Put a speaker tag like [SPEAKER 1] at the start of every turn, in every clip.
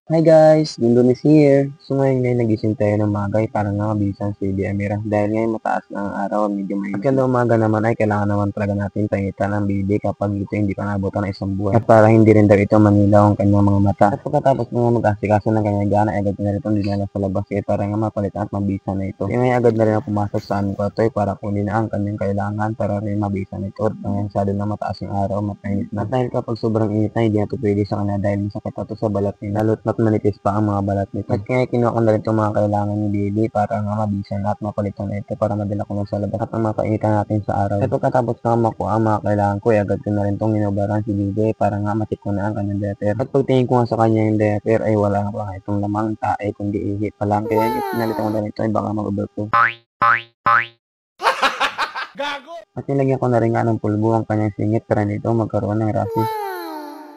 [SPEAKER 1] Hi guys, Lindonis here. So ngayon nagising tayo ng magay para nga mabisan si Baby Amira. Dahil ngayon mataas na ang araw, medyo mainit. At kada umaga naman ay kailangan naman talaga natin paingitan ng baby kapag ito hindi pa nabutan ng isang buwan. At para hindi rin daw ito manilaw ang kanyang mga mata. At pagkatapos nga mag-asikaso ng kanyang gana, agad na rin itong dinala sa labas para nga mapalitan at mabisan na ito. Kaya ngayon agad na rin ako pumasok sa aming kwarto para kunin na ang kanyang kailangan para rin mabisan ito. At ngayon masyado na mataas yung araw, matainit na. At dahil kapag sobrang init na, hindi na ito pwede sa kanya dahil masakit na ito sa balat niya. Lalo't manipis pa ang mga balat nito. At kaya kinuha ko na rin itong mga kailangan ni baby para nga mabisan at mapalitan na ito para madala ko na sa labas at ang mapainitan natin sa araw. At pagkatapos na makuha ang mga kailangan ko, agad ko na rin itong inubaran si baby para nga matik ko na ang kanyang diaper. At pagtingin ko nga sa kanya yung diaper ay wala na pa itong lamang tae kundi ihip pa lang. Kaya pinalitan ko na rin ito ay baka mag-overflow. At nilagyan ko na rin nga ng pulbo ang kanyang singit para nito magkaroon ng rashes.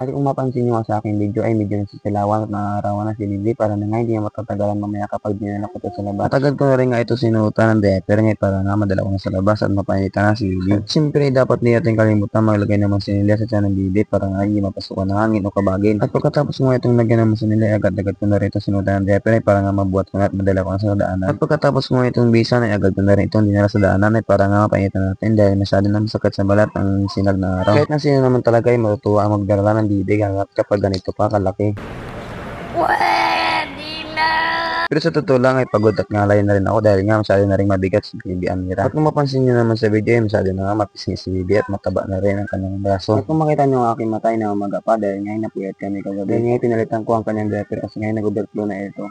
[SPEAKER 1] At kung mapansin nyo nga sa aking video ay medyo nasisilawan at nakakarawan na si Lily para na nga hindi niya matatagalan mamaya kapag dinala ko ito sa labas. At agad ko na rin nga ito sinuotan ng diaper ngayon para nga madala ko na sa labas at mapanitan na si Lily. At siyempre dapat di natin kalimutan maglagay naman si Lily sa tiyan ng baby para nga hindi mapasukan ng hangin o kabagin. At pagkatapos nga itong lagyan naman si Lily agad-agad ko na rin ito sinuotan ng diaper para nga mabuhat ko na at madala ko na sa daanan. At pagkatapos nga itong bisan ay agad ko na rin itong dinala sa daanan ay para nga mapanitan natin dahil masyado na masakit sa balat ang sinag na araw. Kahit na sino naman talaga ay matutuwa ang magdala ng bibig hanggat kapag ganito pa kalaki.
[SPEAKER 2] Pwede na!
[SPEAKER 1] Pero sa totoo lang ay pagod at ngalay na rin ako dahil nga masyado na rin mabigat si Baby Amira. At kung mapansin nyo naman sa video ay masyado na nga mapisngi si Baby at mataba na rin ang kanyang braso. At kung makita nyo ang aking mata ay namamaga pa dahil nga napuyat kami kagabi. Dahil nga pinalitan ko ang kanyang diaper kasi ngayon nag-overflow na ito.